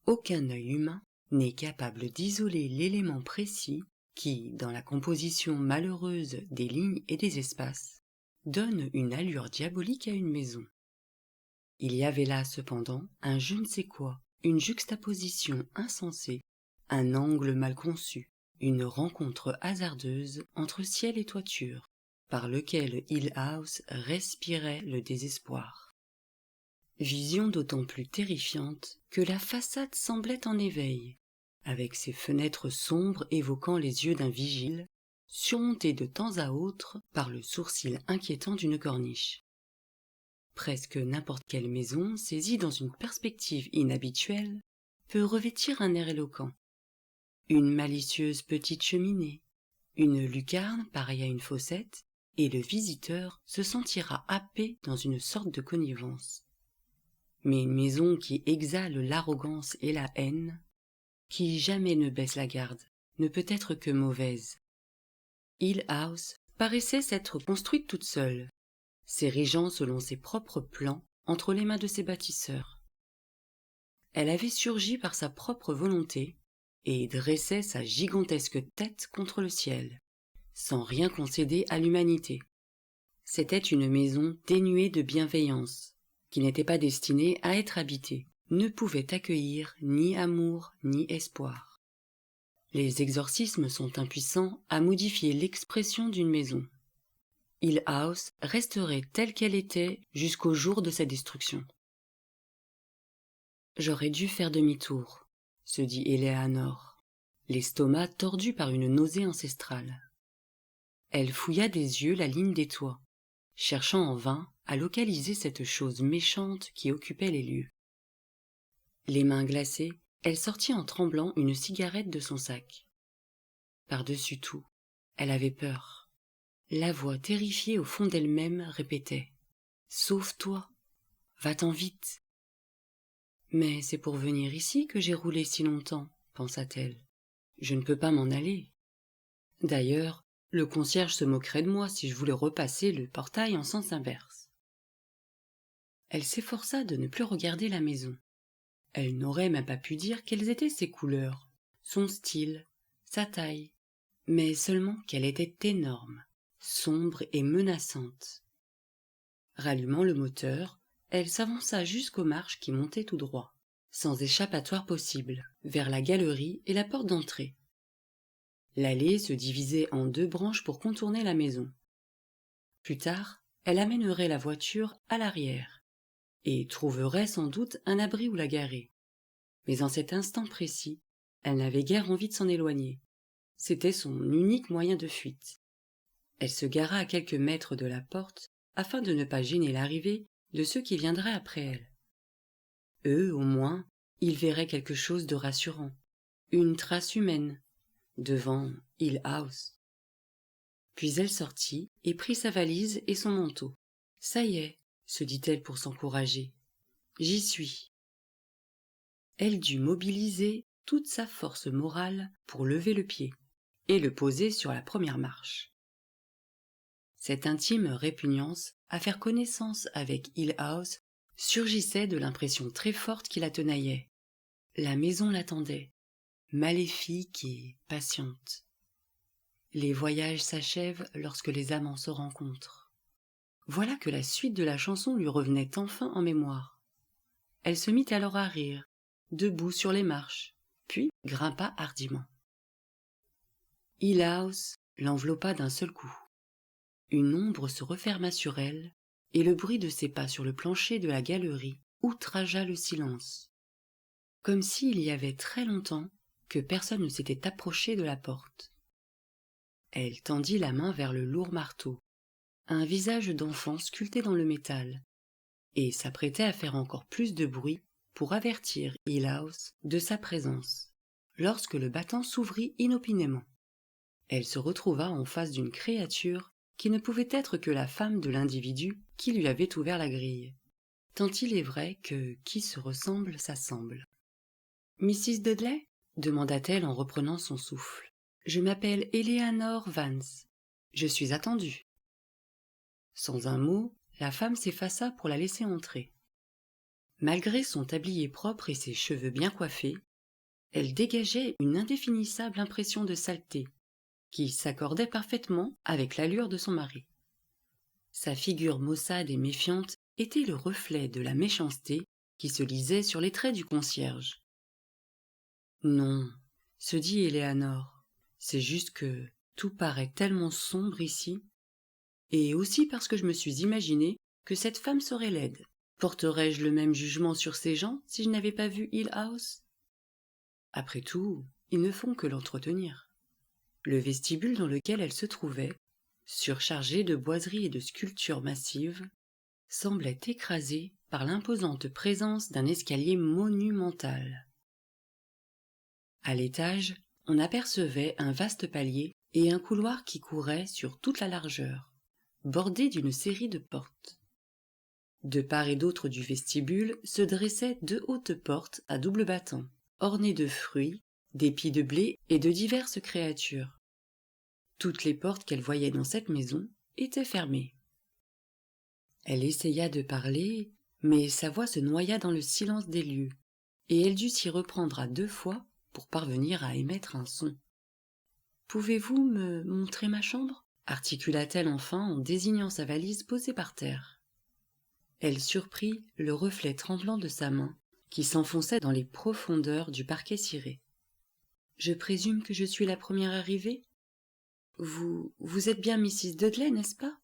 Aucun œil humain n'est capable d'isoler l'élément précis qui, dans la composition malheureuse des lignes et des espaces, donne une allure diabolique à une maison. Il y avait là cependant un je ne sais quoi, une juxtaposition insensée, un angle mal conçu, une rencontre hasardeuse entre ciel et toiture, par lequel Hill House respirait le désespoir. Vision d'autant plus terrifiante que la façade semblait en éveil, avec ses fenêtres sombres évoquant les yeux d'un vigile, surmontées de temps à autre par le sourcil inquiétant d'une corniche. Presque n'importe quelle maison, saisie dans une perspective inhabituelle, peut revêtir un air éloquent. Une malicieuse petite cheminée, une lucarne pareille à une fossette, et le visiteur se sentira happé dans une sorte de connivence. Mais une maison qui exhale l'arrogance et la haine, qui jamais ne baisse la garde, ne peut être que mauvaise. Hill House paraissait s'être construite toute seule, s'érigeant selon ses propres plans entre les mains de ses bâtisseurs. Elle avait surgi par sa propre volonté et dressait sa gigantesque tête contre le ciel, sans rien concéder à l'humanité. C'était une maison dénuée de bienveillance, qui n'était pas destinée à être habitée, ne pouvait accueillir ni amour ni espoir. Les exorcismes sont impuissants à modifier l'expression d'une maison. Hill House resterait telle qu'elle était jusqu'au jour de sa destruction. J'aurais dû faire demi-tour, se dit Eleanor, l'estomac tordu par une nausée ancestrale. Elle fouilla des yeux la ligne des toits, cherchant en vain à localiser cette chose méchante qui occupait les lieux. Les mains glacées, elle sortit en tremblant une cigarette de son sac. Par-dessus tout, elle avait peur. La voix terrifiée au fond d'elle-même répétait « Sauve-toi, va-t'en vite !» Mais c'est pour venir ici que j'ai roulé si longtemps, pensa-t-elle. Je ne peux pas m'en aller. D'ailleurs, le concierge se moquerait de moi si je voulais repasser le portail en sens inverse. Elle s'efforça de ne plus regarder la maison. Elle n'aurait même pas pu dire quelles étaient ses couleurs, son style, sa taille, mais seulement qu'elle était énorme, sombre et menaçante. Rallumant le moteur, elle s'avança jusqu'aux marches qui montaient tout droit, sans échappatoire possible, vers la galerie et la porte d'entrée. L'allée se divisait en 2 branches pour contourner la maison. Plus tard, elle amènerait la voiture à l'arrière, et trouverait sans doute un abri où la garer. Mais en cet instant précis, elle n'avait guère envie de s'en éloigner. C'était son unique moyen de fuite. Elle se gara à quelques mètres de la porte afin de ne pas gêner l'arrivée de ceux qui viendraient après elle. Eux, au moins, ils verraient quelque chose de rassurant, une trace humaine, devant Hill House. Puis elle sortit et prit sa valise et son manteau. « Ça y est, » se dit-elle pour s'encourager, « j'y suis. » Elle dut mobiliser toute sa force morale pour lever le pied et le poser sur la première marche. Cette intime répugnance à faire connaissance avec Hill House surgissait de l'impression très forte qui la tenaillait. La maison l'attendait, maléfique et patiente. Les voyages s'achèvent lorsque les amants se rencontrent. Voilà que la suite de la chanson lui revenait enfin en mémoire. Elle se mit alors à rire, debout sur les marches, puis grimpa hardiment. Hill House l'enveloppa d'un seul coup. Une ombre se referma sur elle, et le bruit de ses pas sur le plancher de la galerie outragea le silence, comme s'il y avait très longtemps que personne ne s'était approché de la porte. Elle tendit la main vers le lourd marteau, un visage d'enfant sculpté dans le métal, et s'apprêtait à faire encore plus de bruit pour avertir Hill House de sa présence, lorsque le battant s'ouvrit inopinément. Elle se retrouva en face d'une créature qui ne pouvait être que la femme de l'individu qui lui avait ouvert la grille, tant il est vrai que qui se ressemble s'assemble. « Mrs. Dudley » demanda-t-elle en reprenant son souffle. « Je m'appelle Eleanor Vance. Je suis attendue. » Sans un mot, la femme s'effaça pour la laisser entrer. Malgré son tablier propre et ses cheveux bien coiffés, elle dégageait une indéfinissable impression de saleté, qui s'accordait parfaitement avec l'allure de son mari. Sa figure maussade et méfiante était le reflet de la méchanceté qui se lisait sur les traits du concierge. « Non, se dit Éléanore, c'est juste que tout paraît tellement sombre ici, et aussi parce que je me suis imaginé que cette femme serait laide. Porterais-je le même jugement sur ces gens si je n'avais pas vu Hill House ? Après tout, ils ne font que l'entretenir. » Le vestibule dans lequel elle se trouvait, surchargé de boiseries et de sculptures massives, semblait écrasé par l'imposante présence d'un escalier monumental. À l'étage, on apercevait un vaste palier et un couloir qui courait sur toute la largeur, bordé d'une série de portes. De part et d'autre du vestibule se dressaient 2 hautes portes à double battant, ornées de fruits, d'épis de blé et de diverses créatures. Toutes les portes qu'elle voyait dans cette maison étaient fermées. Elle essaya de parler, mais sa voix se noya dans le silence des lieux, et elle dut s'y reprendre à 2 fois pour parvenir à émettre un son. « Pouvez-vous me montrer ma chambre » articula-t-elle enfin en désignant sa valise posée par terre. Elle surprit le reflet tremblant de sa main qui s'enfonçait dans les profondeurs du parquet ciré. « Je présume que je suis la première arrivée ? Vous êtes bien Mrs. Dudley, n'est-ce pas ?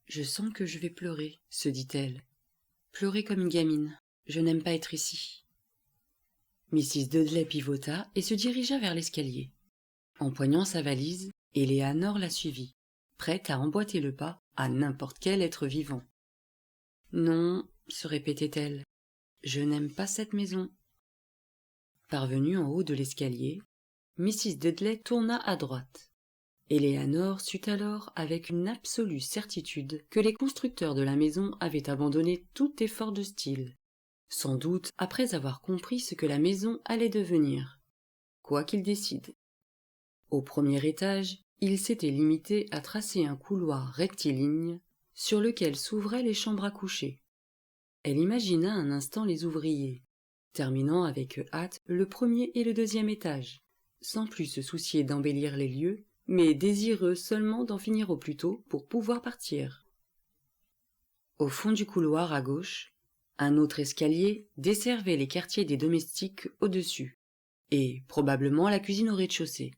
Je sens que je vais pleurer, se dit-elle. Pleurer comme une gamine. Je n'aime pas être ici. Mrs. Dudley pivota et se dirigea vers l'escalier. Empoignant sa valise, Éléanore la suivit, prête à emboîter le pas à n'importe quel être vivant. Non, se répétait-elle, je n'aime pas cette maison. Parvenue en haut de l'escalier, Mrs. Dudley tourna à droite. Éléanore sut alors avec une absolue certitude que les constructeurs de la maison avaient abandonné tout effort de style, sans doute après avoir compris ce que la maison allait devenir, quoi qu'ils décident. Au premier étage, ils s'étaient limités à tracer un couloir rectiligne sur lequel s'ouvraient les chambres à coucher. Elle imagina un instant les ouvriers, terminant avec hâte le premier et le deuxième étage, sans plus se soucier d'embellir les lieux, mais désireux seulement d'en finir au plus tôt pour pouvoir partir. Au fond du couloir à gauche, un autre escalier desservait les quartiers des domestiques au-dessus, et probablement la cuisine au rez-de-chaussée.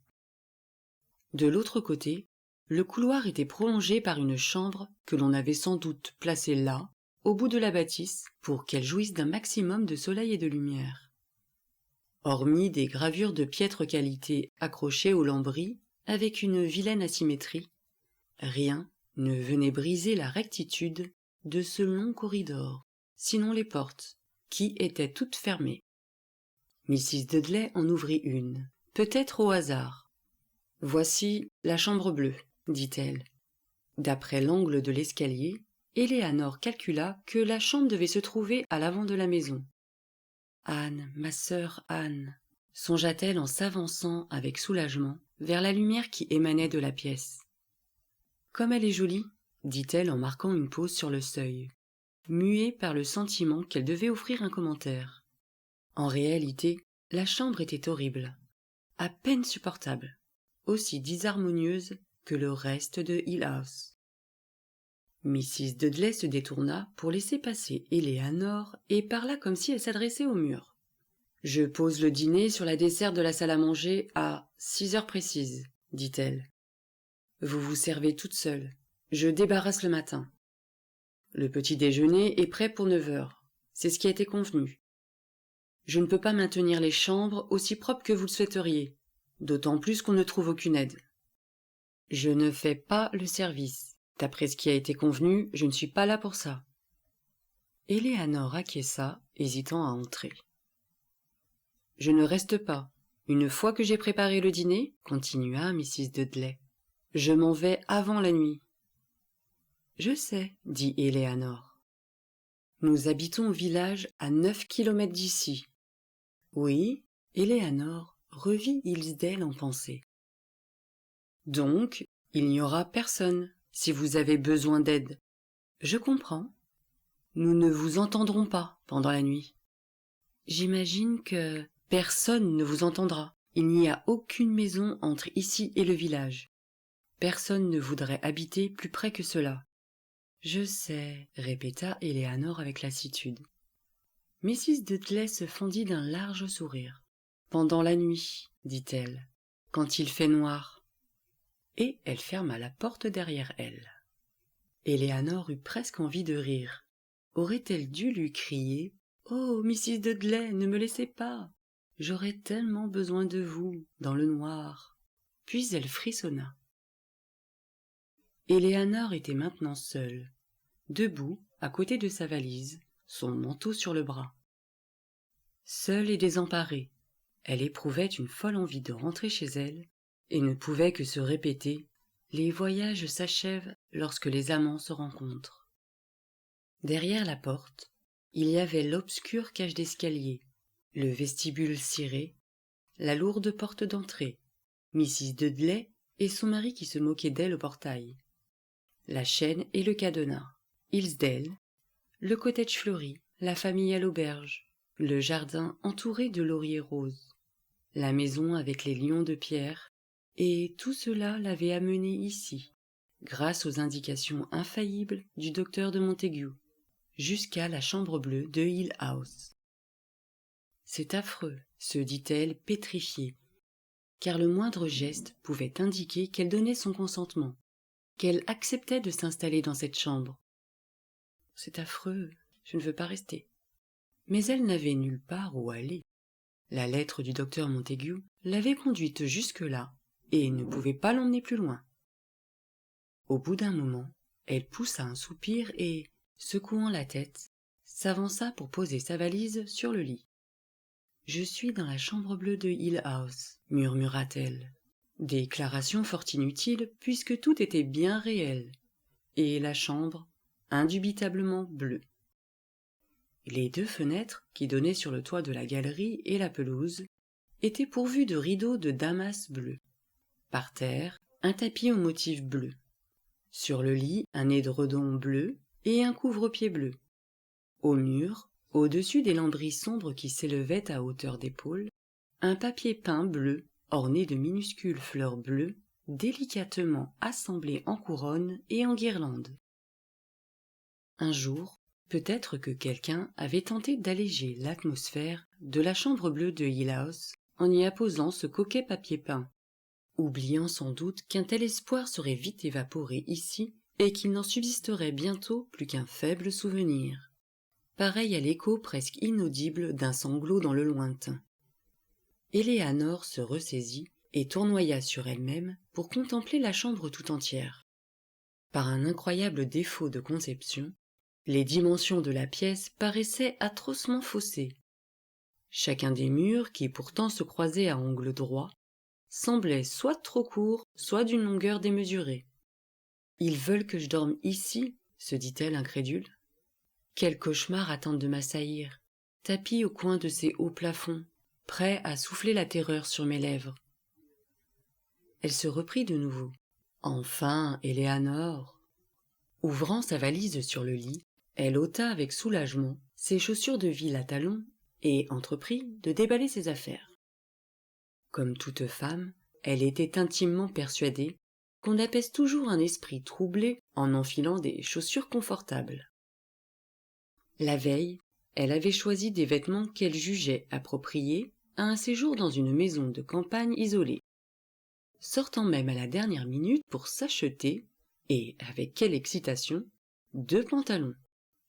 De l'autre côté, le couloir était prolongé par une chambre que l'on avait sans doute placée là, au bout de la bâtisse, pour qu'elle jouisse d'un maximum de soleil et de lumière. Hormis des gravures de piètre qualité accrochées aux lambris, avec une vilaine asymétrie, rien ne venait briser la rectitude de ce long corridor, sinon les portes, qui étaient toutes fermées. Mrs. Dudley en ouvrit une, peut-être au hasard. « Voici la chambre bleue, » dit-elle. D'après l'angle de l'escalier, Éléanore calcula que la chambre devait se trouver à l'avant de la maison. « Anne, ma sœur Anne », songea-t-elle en s'avançant avec soulagement vers la lumière qui émanait de la pièce. « Comme elle est jolie, » dit-elle en marquant une pause sur le seuil, muée par le sentiment qu'elle devait offrir un commentaire. En réalité, la chambre était horrible, à peine supportable, aussi disharmonieuse que le reste de Hill House. Mrs. Dudley se détourna pour laisser passer Éléanore et parla comme si elle s'adressait au mur. « Je pose le dîner sur la desserte de la salle à manger à 6 heures précises, » dit-elle. « Vous vous servez toute seule. Je débarrasse le matin. Le petit déjeuner est prêt pour 9 heures. C'est ce qui a été convenu. Je ne peux pas maintenir les chambres aussi propres que vous le souhaiteriez, d'autant plus qu'on ne trouve aucune aide. Je ne fais pas le service. D'après ce qui a été convenu, je ne suis pas là pour ça. » Éléanore acquiesça, hésitant à entrer. « Je ne reste pas. Une fois que j'ai préparé le dîner, continua Mrs. Dudley, je m'en vais avant la nuit. »« Je sais, » dit Éléanore. « Nous habitons au village à 9 kilomètres d'ici. » Oui, Éléanore revit Hillsdale en pensée. « Donc, il n'y aura personne. Si vous avez besoin d'aide. »« Je comprends. Nous ne vous entendrons pas, pendant la nuit. J'imagine que personne ne vous entendra. Il n'y a aucune maison entre ici et le village. Personne ne voudrait habiter plus près que cela. Je sais, répéta Éléanore avec lassitude. Mrs. Dudley se fendit d'un large sourire. Pendant la nuit, dit-elle, quand il fait noir. Et elle ferma la porte derrière elle. Éléanore eut presque envie de rire. Aurait-elle dû lui crier « Oh, Mrs. Dudley, ne me laissez pas! J'aurais tellement besoin de vous, dans le noir. » Puis elle frissonna. Éléanore était maintenant seule, debout à côté de sa valise, son manteau sur le bras. Seule et désemparée, elle éprouvait une folle envie de rentrer chez elle et ne pouvait que se répéter « Les voyages s'achèvent lorsque les amants se rencontrent. » Derrière la porte, il y avait l'obscure cage d'escalier, le vestibule ciré, la lourde porte d'entrée, Mrs. Dudley et son mari qui se moquait d'elle au portail, la chaîne et le cadenas, Hillsdale, le cottage fleuri, la famille à l'auberge, le jardin entouré de lauriers roses, la maison avec les lions de pierre, et tout cela l'avait amenée ici, grâce aux indications infaillibles du docteur de Montaigu, jusqu'à la chambre bleue de Hill House. C'est affreux, se dit-elle pétrifiée, car le moindre geste pouvait indiquer qu'elle donnait son consentement, qu'elle acceptait de s'installer dans cette chambre. C'est affreux, je ne veux pas rester. Mais elle n'avait nulle part où aller. La lettre du docteur Montaigu l'avait conduite jusque-là et ne pouvait pas l'emmener plus loin. Au bout d'un moment, elle poussa un soupir et, secouant la tête, s'avança pour poser sa valise sur le lit. « Je suis dans la chambre bleue de Hill House, murmura-t-elle. Déclaration fort inutile puisque tout était bien réel, et la chambre indubitablement bleue. Les deux fenêtres, qui donnaient sur le toit de la galerie et la pelouse, étaient pourvues de rideaux de damas bleu. Par terre, un tapis au motif bleu. Sur le lit, un édredon bleu et un couvre-pied bleu. Au mur, au-dessus des lambris sombres qui s'élevaient à hauteur d'épaule, un papier peint bleu, orné de minuscules fleurs bleues, délicatement assemblées en couronne et en guirlandes. Un jour, peut-être que quelqu'un avait tenté d'alléger l'atmosphère de la chambre bleue de Hill House en y apposant ce coquet papier peint, oubliant sans doute qu'un tel espoir serait vite évaporé ici et qu'il n'en subsisterait bientôt plus qu'un faible souvenir, pareil à l'écho presque inaudible d'un sanglot dans le lointain. Éléanore se ressaisit et tournoya sur elle-même pour contempler la chambre tout entière. Par un incroyable défaut de conception, les dimensions de la pièce paraissaient atrocement faussées. Chacun des murs, qui pourtant se croisaient à angle droit, semblait soit trop court, soit d'une longueur démesurée. « Ils veulent que je dorme ici ?» se dit-elle incrédule. « Quel cauchemar attend de m'assaillir, tapis au coin de ces hauts plafonds, prêt à souffler la terreur sur mes lèvres. » Elle se reprit de nouveau. « Enfin, Éléanore !» Ouvrant sa valise sur le lit, elle ôta avec soulagement ses chaussures de ville à talons et entreprit de déballer ses affaires. Comme toute femme, elle était intimement persuadée qu'on apaise toujours un esprit troublé en enfilant des chaussures confortables. La veille, elle avait choisi des vêtements qu'elle jugeait appropriés à un séjour dans une maison de campagne isolée, sortant même à la dernière minute pour s'acheter, et avec quelle excitation, 2 pantalons,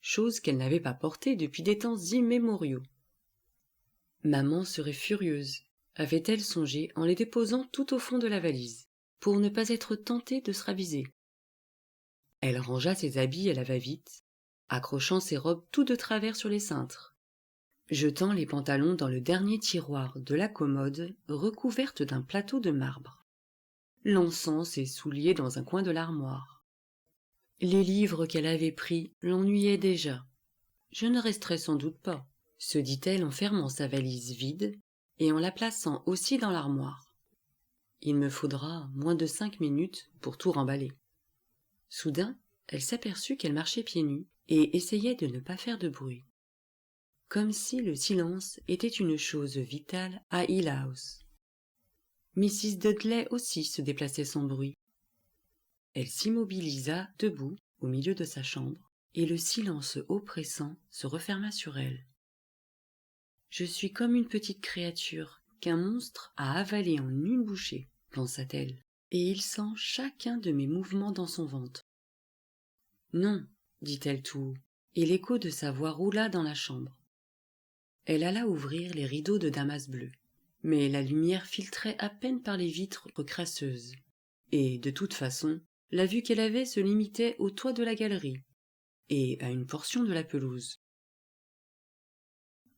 chose qu'elle n'avait pas portée depuis des temps immémoriaux. Maman serait furieuse, avait-elle songé en les déposant tout au fond de la valise, pour ne pas être tentée de se raviser. Elle rangea ses habits à la va-vite, accrochant ses robes tout de travers sur les cintres, jetant les pantalons dans le dernier tiroir de la commode recouverte d'un plateau de marbre, lançant ses souliers dans un coin de l'armoire. Les livres qu'elle avait pris l'ennuyaient déjà. « Je ne resterai sans doute pas », se dit-elle en fermant sa valise vide et en la plaçant aussi dans l'armoire. « Il me faudra moins de 5 minutes pour tout remballer. » Soudain, elle s'aperçut qu'elle marchait pieds nus et essayait de ne pas faire de bruit. comme si le silence était une chose vitale à Hill House. Mrs. Dudley aussi se déplaçait sans bruit. Elle s'immobilisa debout au milieu de sa chambre, et le silence oppressant se referma sur elle. « Je suis comme une petite créature qu'un monstre a avalée en une bouchée, pensa-t-elle, et il sent chacun de mes mouvements dans son ventre. Non, dit-elle tout haut, et l'écho de sa voix roula dans la chambre. Elle alla ouvrir les rideaux de damas bleu, mais la lumière filtrait à peine par les vitres crasseuses, et, de toute façon, la vue qu'elle avait se limitait au toit de la galerie, et à une portion de la pelouse.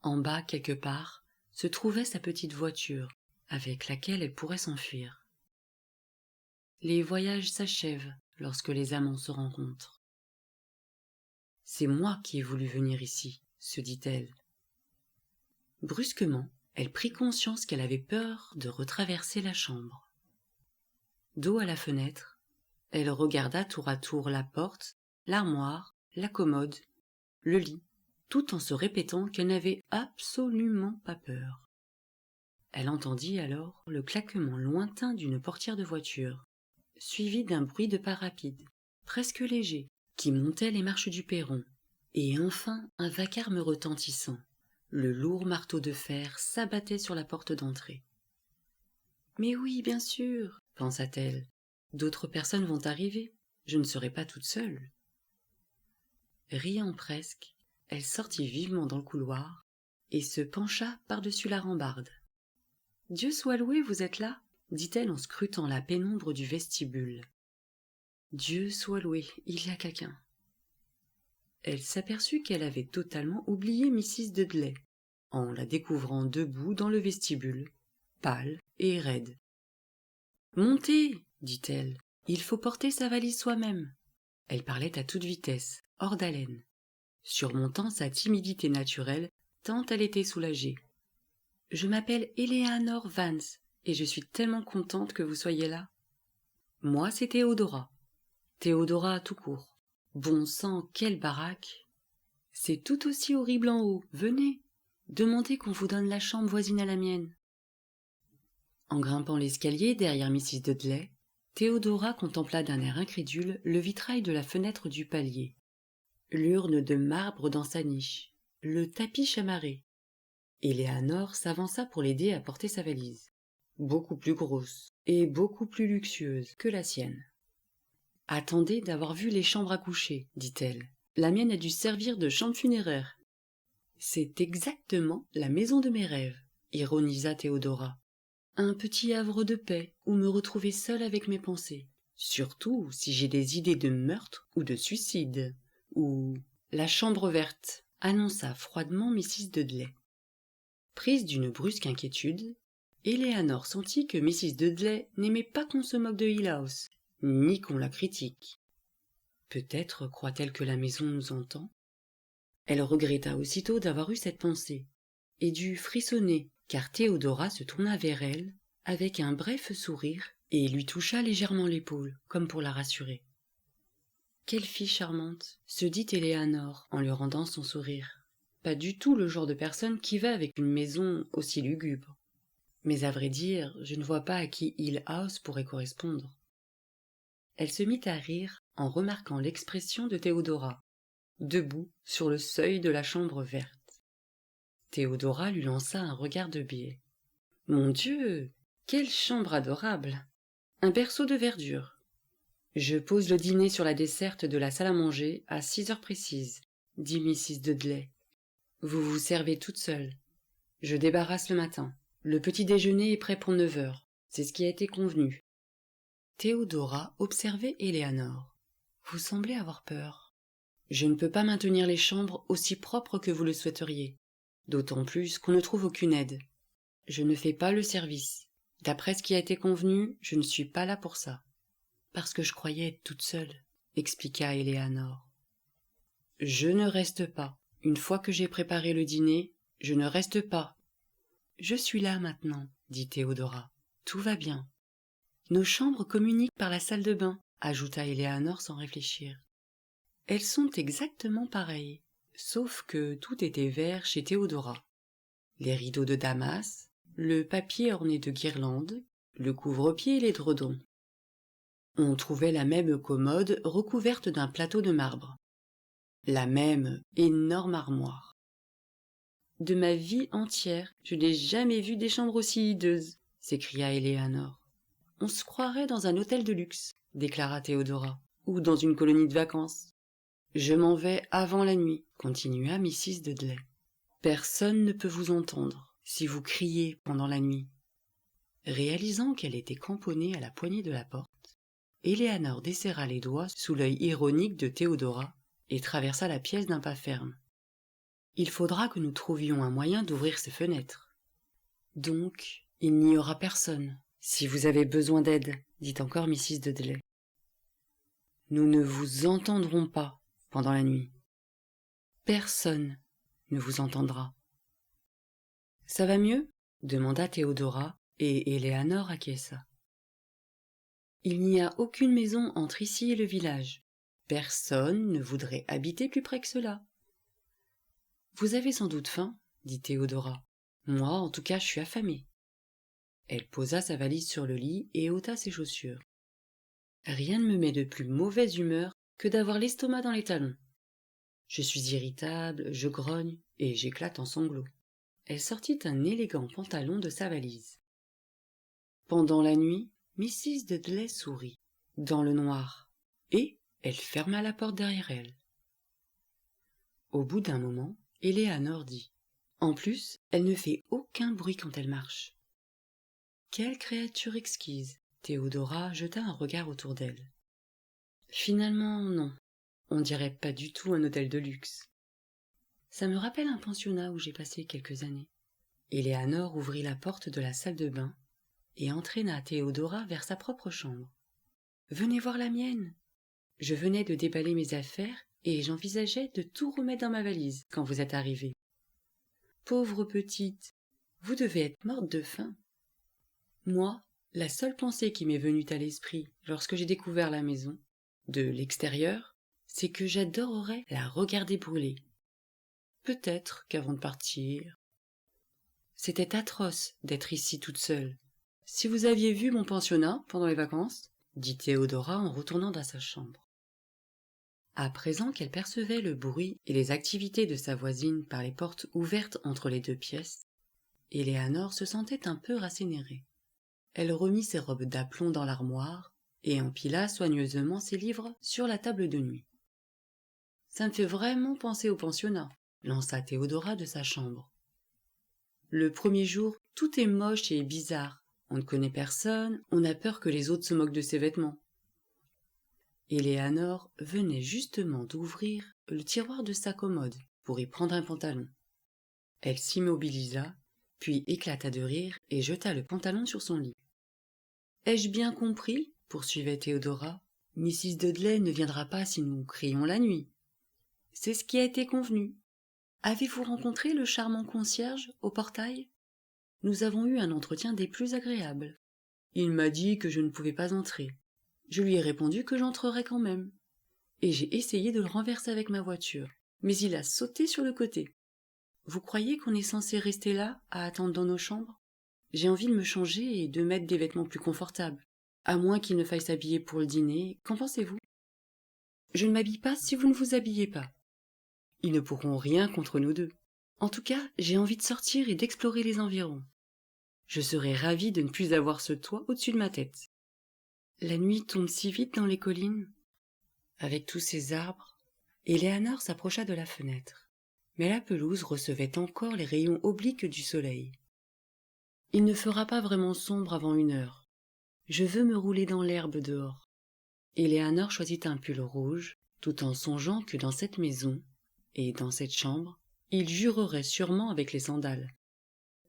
En bas, quelque part, se trouvait sa petite voiture, avec laquelle elle pourrait s'enfuir. Les voyages s'achèvent lorsque les amants se rencontrent. « C'est moi qui ai voulu venir ici, » se dit-elle. Brusquement, elle prit conscience qu'elle avait peur de retraverser la chambre. Dos à la fenêtre, elle regarda tour à tour la porte, l'armoire, la commode, le lit, tout en se répétant qu'elle n'avait absolument pas peur. Elle entendit alors le claquement lointain d'une portière de voiture, suivi d'un bruit de pas rapide, presque léger, qui montait les marches du perron, et enfin un vacarme retentissant. Le lourd marteau de fer s'abattait sur la porte d'entrée. « Mais oui, bien sûr, pensa-t-elle, d'autres personnes vont arriver, je ne serai pas toute seule. » Riant presque, elle sortit vivement dans le couloir et se pencha par-dessus la rambarde. « Dieu soit loué, vous êtes là !» dit-elle en scrutant la pénombre du vestibule. « Dieu soit loué, il y a quelqu'un. » Elle s'aperçut qu'elle avait totalement oublié Mrs. Dudley, en la découvrant debout dans le vestibule, pâle et raide. « Montez, dit-elle, il faut porter sa valise soi-même. » Elle parlait à toute vitesse, hors d'haleine, surmontant sa timidité naturelle tant elle était soulagée. « Je m'appelle Eleanor Vance, et je suis tellement contente que vous soyez là. Moi, c'est Théodora. Théodora tout court. Bon sang, quelle baraque! C'est tout aussi horrible en haut, venez, demandez qu'on vous donne la chambre voisine à la mienne. » En grimpant l'escalier derrière Mrs. Dudley, Théodora contempla d'un air incrédule le vitrail de la fenêtre du palier, l'urne de marbre dans sa niche, le tapis chamarré. Éléanore s'avança pour l'aider à porter sa valise, beaucoup plus grosse et beaucoup plus luxueuse que la sienne. « Attendez d'avoir vu les chambres à coucher, dit-elle. La mienne a dû servir de chambre funéraire. »« C'est exactement la maison de mes rêves, » ironisa Théodora. « Un petit havre de paix où me retrouver seule avec mes pensées, surtout si j'ai des idées de meurtre ou de suicide, ou... » « La chambre verte, » annonça froidement Mrs. Dudley. Prise d'une brusque inquiétude, Eleanor sentit que Mrs. Dudley n'aimait pas qu'on se moque de Hill House, ni qu'on la critique. Peut-être croit-elle que la maison nous entend? Elle regretta aussitôt d'avoir eu cette pensée, et dut frissonner, car Théodora se tourna vers elle, avec un bref sourire, et lui toucha légèrement l'épaule, comme pour la rassurer. « Quelle fille charmante !» se dit Eleanor en lui rendant son sourire. Pas du tout le genre de personne qui va avec une maison aussi lugubre. Mais à vrai dire, je ne vois pas à qui Hill House pourrait correspondre. Elle se mit à rire en remarquant l'expression de Théodora, debout sur le seuil de la chambre verte. Théodora lui lança un regard de biais. « Mon Dieu, quelle chambre adorable! Un berceau de verdure. Je pose le dîner sur la desserte de la salle à manger à 6 heures précises, dit Mrs. Dudley. Vous vous servez toute seule. Je débarrasse le matin. Le petit déjeuner est prêt pour 9 heures. C'est ce qui a été convenu. » Théodora observait Éléanore. « Vous semblez avoir peur. Je ne peux pas maintenir les chambres aussi propres que vous le souhaiteriez, d'autant plus qu'on ne trouve aucune aide. Je ne fais pas le service. D'après ce qui a été convenu, je ne suis pas là pour ça. » « Parce que je croyais être toute seule, » expliqua Éléanore. « Je ne reste pas. Une fois que j'ai préparé le dîner, je ne reste pas. »« Je suis là maintenant, » dit Théodora. « Tout va bien. »« Nos chambres communiquent par la salle de bain, » ajouta Éléanore sans réfléchir. « Elles sont exactement pareilles. Sauf que tout était vert chez Théodora. Les rideaux de damas, le papier orné de guirlandes, le couvre-pied et l'édredon. On trouvait la même commode recouverte d'un plateau de marbre. La même énorme armoire. De ma vie entière, je n'ai jamais vu des chambres aussi hideuses, s'écria Éléanore. On se croirait dans un hôtel de luxe, déclara Théodora, ou dans une colonie de vacances. Je m'en vais avant la nuit, continua Mrs. Dudley. Personne ne peut vous entendre si vous criez pendant la nuit. Réalisant qu'elle était cramponnée à la poignée de la porte, Éléanore desserra les doigts sous l'œil ironique de Théodora et traversa la pièce d'un pas ferme. Il faudra que nous trouvions un moyen d'ouvrir ces fenêtres. Donc, il n'y aura personne, si vous avez besoin d'aide, dit encore Mrs. Dudley. Nous ne vous entendrons pas pendant la nuit. Personne ne vous entendra. Ça va mieux? Demanda Théodora, et Éléanore acquiesça. Il n'y a aucune maison entre ici et le village. Personne ne voudrait habiter plus près que cela. Vous avez sans doute faim, dit Théodora. Moi, en tout cas, je suis affamée. Elle posa sa valise sur le lit et ôta ses chaussures. Rien ne me met de plus mauvaise humeur que d'avoir l'estomac dans les talons. Je suis irritable, je grogne et j'éclate en sanglots. Elle sortit un élégant pantalon de sa valise. Pendant la nuit, Mrs. Dudley sourit, dans le noir, et elle ferma la porte derrière elle. Au bout d'un moment, Éléanore dit « En plus, elle ne fait aucun bruit quand elle marche. » Quelle créature exquise! Théodora jeta un regard autour d'elle. Finalement, non, on dirait pas du tout un hôtel de luxe. Ça me rappelle un pensionnat où j'ai passé quelques années. Éléanore ouvrit la porte de la salle de bain et entraîna Théodora vers sa propre chambre. « Venez voir la mienne. Je venais de déballer mes affaires et j'envisageais de tout remettre dans ma valise quand vous êtes arrivée. Pauvre petite, vous devez être morte de faim. » Moi, la seule pensée qui m'est venue à l'esprit lorsque j'ai découvert la maison, de l'extérieur, c'est que j'adorerais la regarder brûler. Peut-être qu'avant de partir... C'était atroce d'être ici toute seule. Si vous aviez vu mon pensionnat pendant les vacances, dit Théodora en retournant dans sa chambre. À présent qu'elle percevait le bruit et les activités de sa voisine par les portes ouvertes entre les deux pièces, Éléanore se sentait un peu rassénérée. Elle remit ses robes d'aplomb dans l'armoire et empila soigneusement ses livres sur la table de nuit. « Ça me fait vraiment penser au pensionnat, » lança Théodora de sa chambre. « Le premier jour, tout est moche et bizarre. On ne connaît personne, on a peur que les autres se moquent de ses vêtements. » Éléanore venait justement d'ouvrir le tiroir de sa commode pour y prendre un pantalon. Elle s'immobilisa, puis éclata de rire et jeta le pantalon sur son lit. « Ai-je bien compris, poursuivait Théodora, Mrs. Dudley ne viendra pas si nous crions la nuit. C'est ce qui a été convenu. Avez-vous rencontré le charmant concierge au portail? Nous avons eu un entretien des plus agréables. Il m'a dit que je ne pouvais pas entrer. Je lui ai répondu que j'entrerais quand même. Et j'ai essayé de le renverser avec ma voiture, mais il a sauté sur le côté. Vous croyez qu'on est censé rester là, à attendre dans nos chambres? J'ai envie de me changer et de mettre des vêtements plus confortables. À moins qu'il ne faille s'habiller pour le dîner, qu'en pensez-vous? Je ne m'habille pas si vous ne vous habillez pas. Ils ne pourront rien contre nous deux. En tout cas, j'ai envie de sortir et d'explorer les environs. Je serais ravie de ne plus avoir ce toit au-dessus de ma tête. La nuit tombe si vite dans les collines. Avec tous ces arbres, Éléanore s'approcha de la fenêtre. Mais la pelouse recevait encore les rayons obliques du soleil. Il ne fera pas vraiment sombre avant 1 heure. Je veux me rouler dans l'herbe dehors. Éléanore choisit un pull rouge, tout en songeant que dans cette maison, et dans cette chambre, il jurerait sûrement avec les sandales.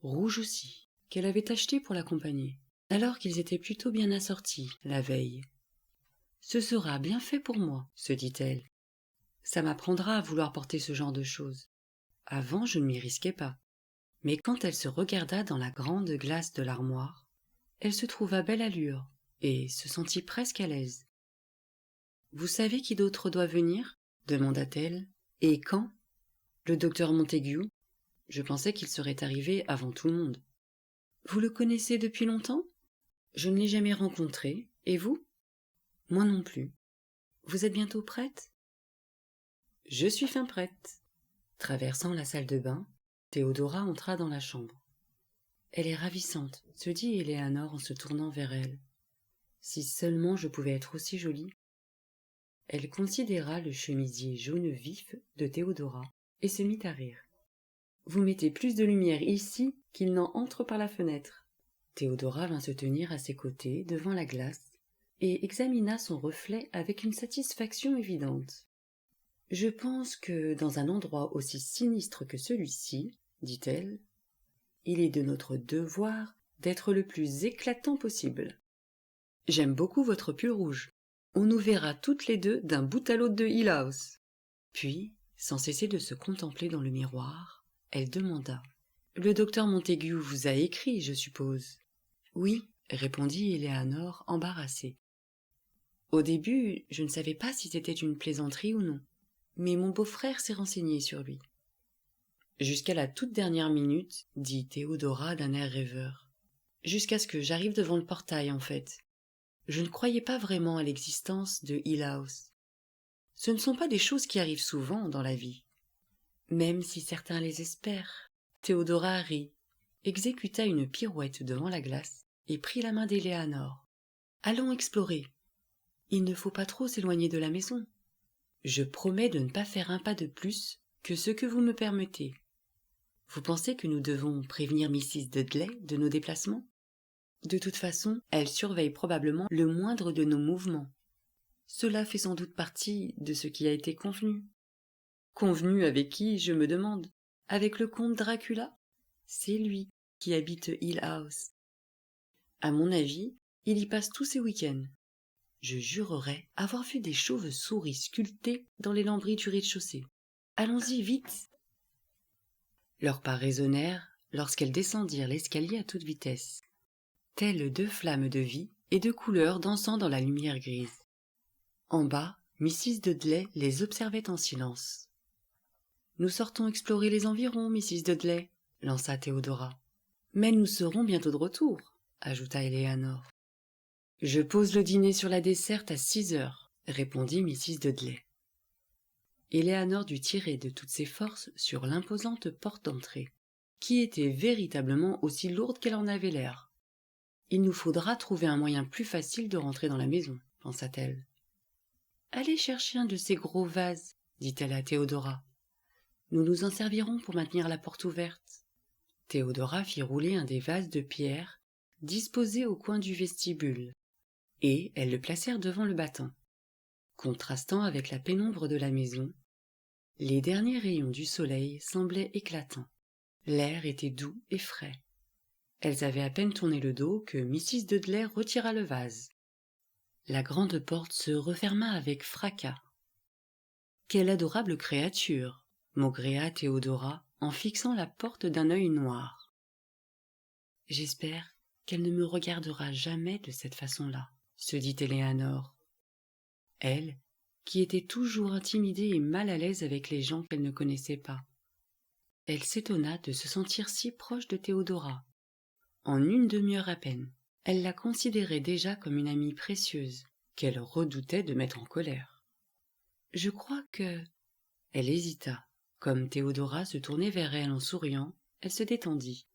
Rouge aussi, qu'elle avait acheté pour l'accompagner, alors qu'ils étaient plutôt bien assortis la veille. Ce sera bien fait pour moi, se dit-elle. Ça m'apprendra à vouloir porter ce genre de choses. Avant, je ne m'y risquais pas. Mais quand elle se regarda dans la grande glace de l'armoire, elle se trouva belle allure et se sentit presque à l'aise. « Vous savez qui d'autre doit venir ?» demanda-t-elle. « Et quand ?» Le docteur Montague, je pensais qu'il serait arrivé avant tout le monde. Vous le connaissez depuis longtemps? Je ne l'ai jamais rencontré. Et vous? Moi non plus. Vous êtes bientôt prête? Je suis fin prête. Traversant la salle de bain, Théodora entra dans la chambre. Elle est ravissante, se dit Éléanore en se tournant vers elle. Si seulement je pouvais être aussi jolie. Elle considéra le chemisier jaune vif de Théodora et se mit à rire. Vous mettez plus de lumière ici qu'il n'en entre par la fenêtre. Théodora vint se tenir à ses côtés devant la glace et examina son reflet avec une satisfaction évidente. « Je pense que dans un endroit aussi sinistre que celui-ci, dit-elle, il est de notre devoir d'être le plus éclatant possible. J'aime beaucoup votre pull rouge. On nous verra toutes les deux d'un bout à l'autre de Hill House. » Puis, sans cesser de se contempler dans le miroir, elle demanda. « Le docteur Montague vous a écrit, je suppose. » « Oui, » répondit Éléanore, embarrassée. « Au début, je ne savais pas si c'était une plaisanterie ou non, mais mon beau-frère s'est renseigné sur lui. »« Jusqu'à la toute dernière minute, » dit Théodora d'un air rêveur. « Jusqu'à ce que j'arrive devant le portail, en fait. Je ne croyais pas vraiment à l'existence de Hill House. Ce ne sont pas des choses qui arrivent souvent dans la vie. Même si certains les espèrent. » Théodora rit, exécuta une pirouette devant la glace et prit la main d'Éléanore. « Allons explorer. Il ne faut pas trop s'éloigner de la maison. Je promets de ne pas faire un pas de plus que ce que vous me permettez. Vous pensez que nous devons prévenir Mrs. Dudley de nos déplacements? De toute façon, elle surveille probablement le moindre de nos mouvements. Cela fait sans doute partie de ce qui a été convenu. » « Convenu avec qui, je me demande? Avec le comte Dracula? C'est lui qui habite Hill House. À mon avis, il y passe tous ses week-ends. Je jurerais avoir vu des chauves-souris sculptées dans les lambris du rez-de-chaussée. Allons-y, vite !» Leurs pas résonnèrent lorsqu'elles descendirent l'escalier à toute vitesse, telles deux flammes de vie et de couleur dansant dans la lumière grise. En bas, Mrs. Dudley les observait en silence. « Nous sortons explorer les environs, Mrs. Dudley, » lança Théodora. « Mais nous serons bientôt de retour, » ajouta Éléanore. « Je pose le dîner sur la desserte à 6 heures, » répondit Mrs. Dudley. Éléanore dut tirer de toutes ses forces sur l'imposante porte d'entrée, qui était véritablement aussi lourde qu'elle en avait l'air. « Il nous faudra trouver un moyen plus facile de rentrer dans la maison, » pensa-t-elle. « Allez chercher un de ces gros vases, » dit-elle à Théodora. « Nous nous en servirons pour maintenir la porte ouverte. » Théodora fit rouler un des vases de pierre disposés au coin du vestibule, et elles le placèrent devant le battant. Contrastant avec la pénombre de la maison, les derniers rayons du soleil semblaient éclatants. L'air était doux et frais. Elles avaient à peine tourné le dos que Mrs. Dudley retira le vase. La grande porte se referma avec fracas. « Quelle adorable créature !» maugréa Théodora en fixant la porte d'un œil noir. « J'espère qu'elle ne me regardera jamais de cette façon-là, » se dit Éléanore. Elle, qui était toujours intimidée et mal à l'aise avec les gens qu'elle ne connaissait pas. Elle s'étonna de se sentir si proche de Théodora. En une demi-heure à peine, elle la considérait déjà comme une amie précieuse, qu'elle redoutait de mettre en colère. « Je crois que... » Elle hésita. Comme Théodora se tournait vers elle en souriant, elle se détendit.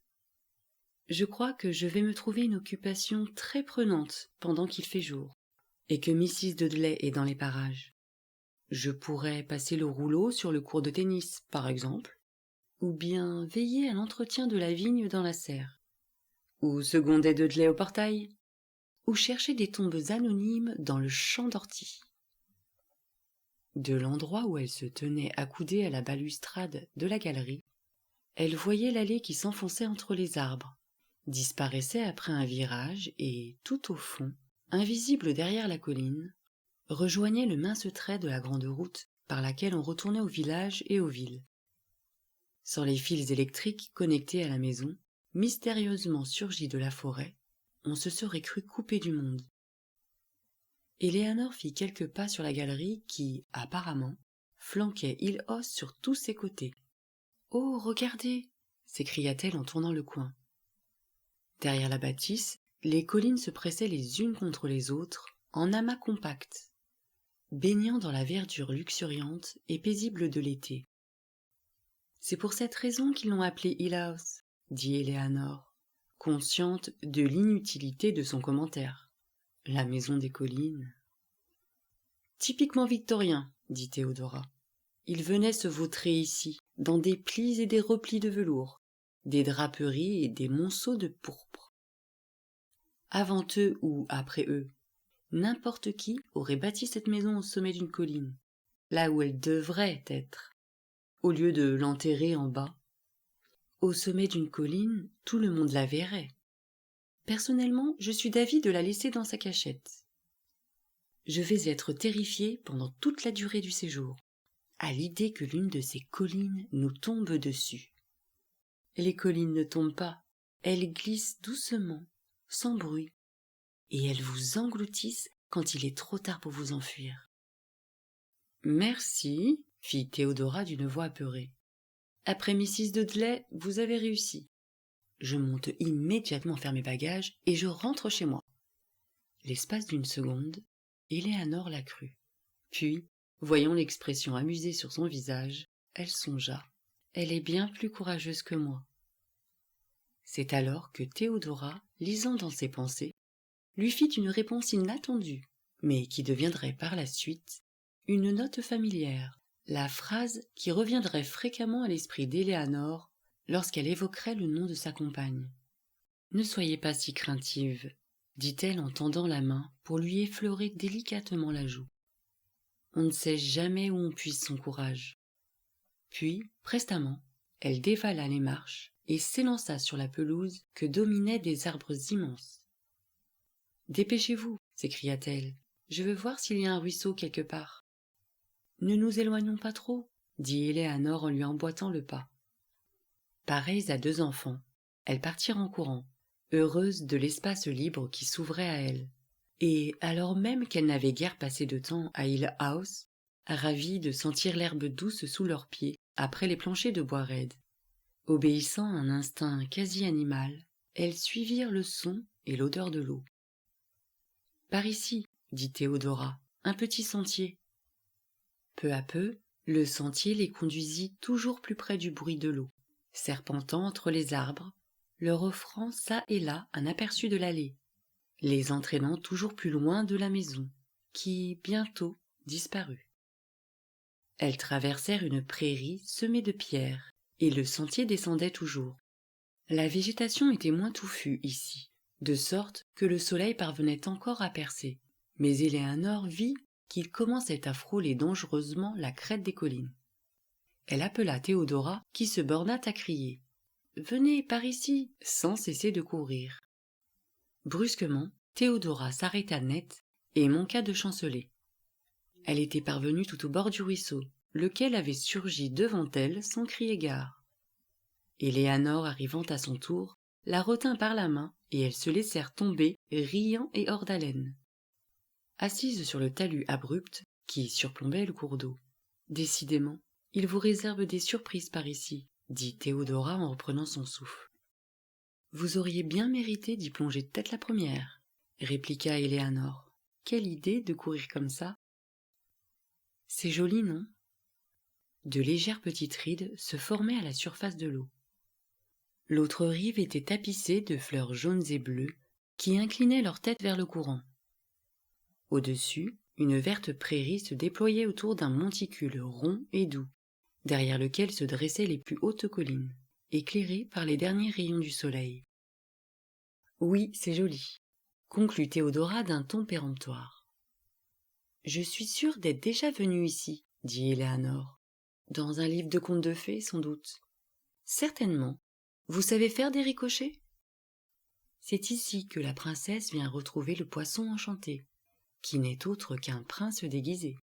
« Je crois que je vais me trouver une occupation très prenante pendant qu'il fait jour, et que Mrs. Dudley est dans les parages. Je pourrais passer le rouleau sur le court de tennis, par exemple, ou bien veiller à l'entretien de la vigne dans la serre, ou seconder Dudley au portail, ou chercher des tombes anonymes dans le champ d'ortie. » De l'endroit où elle se tenait accoudée à la balustrade de la galerie, elle voyait l'allée qui s'enfonçait entre les arbres, disparaissait après un virage et, tout au fond, invisible derrière la colline, rejoignait le mince trait de la grande route par laquelle on retournait au village et aux villes. Sans les fils électriques connectés à la maison, mystérieusement surgis de la forêt, on se serait cru coupé du monde. Éléanore fit quelques pas sur la galerie qui, apparemment, flanquait Hill House sur tous ses côtés. Oh, regardez !» s'écria-t-elle en tournant le coin. Derrière la bâtisse, les collines se pressaient les unes contre les autres, en amas compacts, baignant dans la verdure luxuriante et paisible de l'été. « C'est pour cette raison qu'ils l'ont appelé Hill House, » dit Éléanore, consciente de l'inutilité de son commentaire. La maison des collines. « Typiquement victorien, » dit Théodora. « Ils venaient se vautrer ici, dans des plis et des replis de velours, des draperies et des monceaux de pourpre. Avant eux ou après eux, n'importe qui aurait bâti cette maison au sommet d'une colline, là où elle devrait être, au lieu de l'enterrer en bas. Au sommet d'une colline, tout le monde la verrait. Personnellement, je suis d'avis de la laisser dans sa cachette. Je vais être terrifiée pendant toute la durée du séjour, à l'idée que l'une de ces collines nous tombe dessus. Les collines ne tombent pas, elles glissent doucement, sans bruit, et elles vous engloutissent quand il est trop tard pour vous enfuir. « Merci, » fit Théodora d'une voix apeurée. « Après Mrs. Dudley, vous avez réussi. Je monte immédiatement faire mes bagages et je rentre chez moi. » L'espace d'une seconde, Éléanore la crut. Puis, voyant l'expression amusée sur son visage, elle songea. Elle est bien plus courageuse que moi. C'est alors que Théodora, lisant dans ses pensées, lui fit une réponse inattendue, mais qui deviendrait par la suite une note familière, la phrase qui reviendrait fréquemment à l'esprit d'Éléanore lorsqu'elle évoquerait le nom de sa compagne. « Ne soyez pas si craintive, » dit-elle en tendant la main pour lui effleurer délicatement la joue. « On ne sait jamais où on puise son courage. » Puis, prestement, elle dévala les marches et s'élança sur la pelouse que dominaient des arbres immenses. « Dépêchez-vous, » s'écria-t-elle, « je veux voir s'il y a un ruisseau quelque part. »« Ne nous éloignons pas trop, » dit Éléanore en lui emboîtant le pas. Pareilles à deux enfants, elles partirent en courant, heureuses de l'espace libre qui s'ouvrait à elles, et alors même qu'elles n'avaient guère passé de temps à Hill House, ravies de sentir l'herbe douce sous leurs pieds après les planchers de bois raides. Obéissant à un instinct quasi animal, elles suivirent le son et l'odeur de l'eau. « Par ici, » dit Théodora, « un petit sentier. » Peu à peu, le sentier les conduisit toujours plus près du bruit de l'eau, serpentant entre les arbres, leur offrant çà et là un aperçu de l'allée, les entraînant toujours plus loin de la maison, qui, bientôt, disparut. Elles traversèrent une prairie semée de pierres, et le sentier descendait toujours. La végétation était moins touffue ici, de sorte que le soleil parvenait encore à percer, mais Éléanore vit qu'il commençait à frôler dangereusement la crête des collines. Elle appela Théodora, qui se borna à crier « Venez par ici !» sans cesser de courir. Brusquement, Théodora s'arrêta net et manqua de chanceler. Elle était parvenue tout au bord du ruisseau, lequel avait surgi devant elle sans crier gare. Éléanore, arrivant à son tour, la retint par la main et elles se laissèrent tomber, riant et hors d'haleine, assises sur le talus abrupt qui surplombait le cours d'eau. « Décidément, il vous réserve des surprises par ici, » dit Théodora en reprenant son souffle. « Vous auriez bien mérité d'y plonger tête la première, » répliqua Éléanore. « Quelle idée de courir comme ça !»« C'est joli, non ?» De légères petites rides se formaient à la surface de l'eau. L'autre rive était tapissée de fleurs jaunes et bleues qui inclinaient leur tête vers le courant. Au-dessus, une verte prairie se déployait autour d'un monticule rond et doux, derrière lequel se dressaient les plus hautes collines, éclairées par les derniers rayons du soleil. « Oui, c'est joli, » conclut Théodora d'un ton péremptoire. « Je suis sûre d'être déjà venue ici, » dit Éléanore. « Dans un livre de contes de fées, sans doute. »« Certainement. Vous savez faire des ricochets ? » C'est ici que la princesse vient retrouver le poisson enchanté, qui n'est autre qu'un prince déguisé.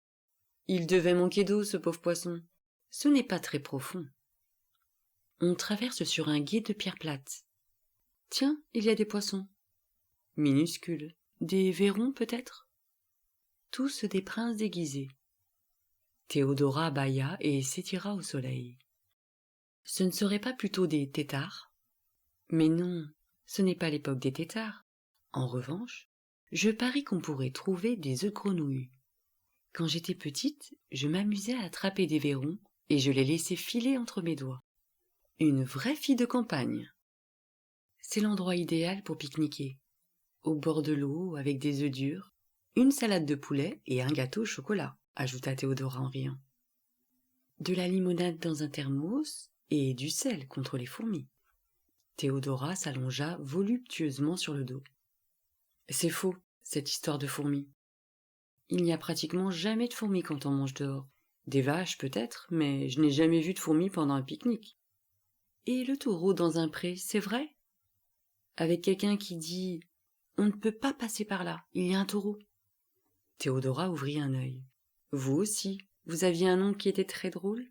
Il devait manquer d'eau, ce pauvre poisson. Ce n'est pas très profond. On traverse sur un gué de pierre plate. Tiens, il y a des poissons. Minuscules. Des vairons, peut-être ? Tous des princes déguisés. Théodora bâilla et s'étira au soleil. Ce ne seraient pas plutôt des têtards? Mais non, ce n'est pas l'époque des têtards. En revanche, je parie qu'on pourrait trouver des œufs de grenouille. Quand j'étais petite, je m'amusais à attraper des vairons et je les laissais filer entre mes doigts. Une vraie fille de campagne. C'est l'endroit idéal pour pique-niquer. Au bord de l'eau, avec des œufs durs, une salade de poulet et un gâteau au chocolat, ajouta Théodora en riant. De la limonade dans un thermos et du sel contre les fourmis. Théodora s'allongea voluptueusement sur le dos. C'est faux, cette histoire de fourmis. Il n'y a pratiquement jamais de fourmis quand on mange dehors. Des vaches peut-être, mais je n'ai jamais vu de fourmis pendant un pique-nique. Et le taureau dans un pré, c'est vrai? Avec quelqu'un qui dit « On ne peut pas passer par là, il y a un taureau ». Théodora ouvrit un œil. Vous aussi, vous aviez un oncle qui était très drôle?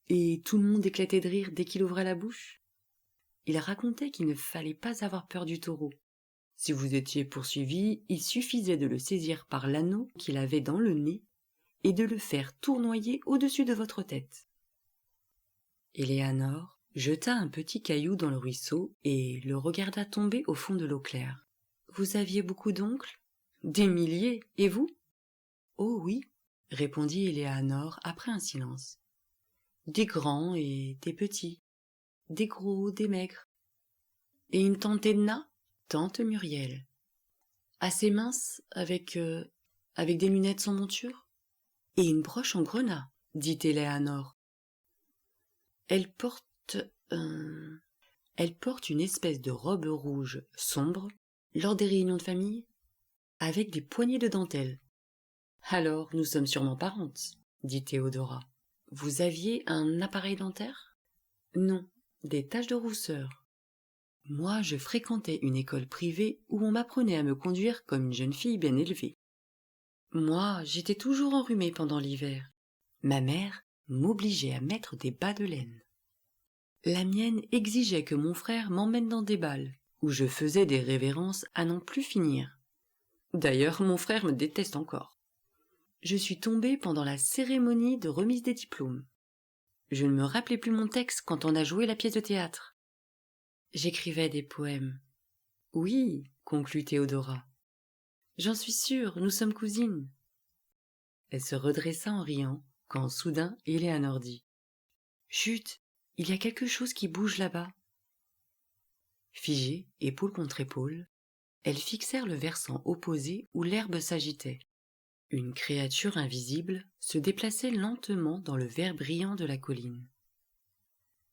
Et tout le monde éclatait de rire dès qu'il ouvrait la bouche? Il racontait qu'il ne fallait pas avoir peur du taureau. Si vous étiez poursuivi, il suffisait de le saisir par l'anneau qu'il avait dans le nez et de le faire tournoyer au-dessus de votre tête. Éléanore jeta un petit caillou dans le ruisseau et le regarda tomber au fond de l'eau claire. « Vous aviez beaucoup d'oncles? »« Des milliers, et vous ?»« Oh oui, » répondit Éléanore après un silence. « Des grands et des petits, des gros, des maigres. Et une tante Edna? Tante Muriel. Assez mince, avec des lunettes sans monture? Et une broche en grenat, dit Éléanore. Elle porte une espèce de robe rouge sombre lors des réunions de famille, avec des poignées de dentelle. Alors, nous sommes sûrement parentes, dit Théodora. Vous aviez un appareil dentaire? Non, des taches de rousseur. Moi, je fréquentais une école privée où on m'apprenait à me conduire comme une jeune fille bien élevée. Moi, j'étais toujours enrhumée pendant l'hiver. Ma mère m'obligeait à mettre des bas de laine. La mienne exigeait que mon frère m'emmène dans des bals, où je faisais des révérences à n'en plus finir. D'ailleurs, mon frère me déteste encore. Je suis tombée pendant la cérémonie de remise des diplômes. Je ne me rappelais plus mon texte quand on a joué la pièce de théâtre. J'écrivais des poèmes. Oui, conclut Théodora. J'en suis sûre, nous sommes cousines. Elle se redressa en riant, quand soudain Éléanore dit « Chut, il y a quelque chose qui bouge là-bas. » Figées, épaule contre épaule, elles fixèrent le versant opposé où l'herbe s'agitait. Une créature invisible se déplaçait lentement dans le vert brillant de la colline.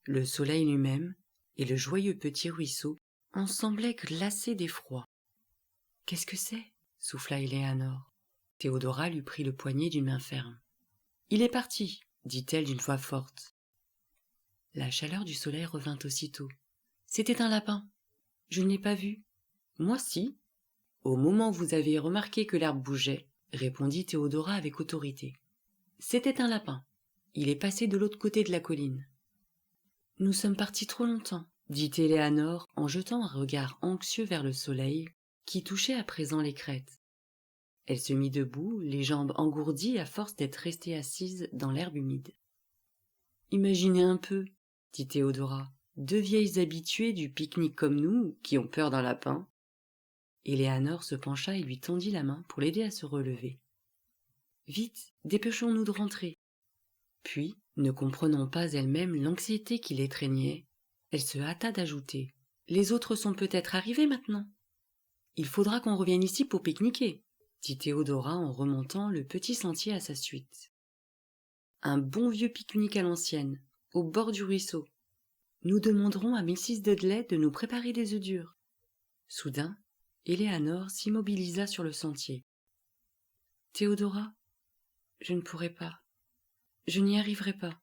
Le soleil lui-même et le joyeux petit ruisseau en semblaient glacés d'effroi. « Qu'est-ce que c'est » souffla Éléanore. Théodora lui prit le poignet d'une main ferme. « Il est parti » dit-elle d'une voix forte. La chaleur du soleil revint aussitôt. C'était un lapin. Je ne l'ai pas vu. Moi si. Au moment où vous avez remarqué que l'herbe bougeait, répondit Théodora avec autorité. C'était un lapin. Il est passé de l'autre côté de la colline. Nous sommes partis trop longtemps, dit Éléanore en jetant un regard anxieux vers le soleil qui touchait à présent les crêtes. Elle se mit debout, les jambes engourdies à force d'être restée assise dans l'herbe humide. Imaginez un peu, dit Théodora, deux vieilles habituées du pique-nique comme nous, qui ont peur d'un lapin. Éléanore se pencha et lui tendit la main pour l'aider à se relever. Vite, dépêchons-nous de rentrer. Puis, ne comprenant pas elle-même l'anxiété qui l'étreignait, elle se hâta d'ajouter. Les autres sont peut-être arrivés maintenant. Il faudra qu'on revienne ici pour pique-niquer, dit Théodora en remontant le petit sentier à sa suite. Un bon vieux pique-nique à l'ancienne, au bord du ruisseau. Nous demanderons à Mrs. Dudley de nous préparer des œufs durs. Soudain, Éléanore s'immobilisa sur le sentier. Théodora, je ne pourrai pas. Je n'y arriverai pas.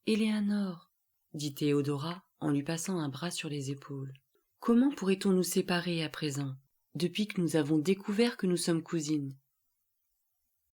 Éléanore, dit Théodora en lui passant un bras sur les épaules. Comment pourrait-on nous séparer à présent, depuis que nous avons découvert que nous sommes cousines?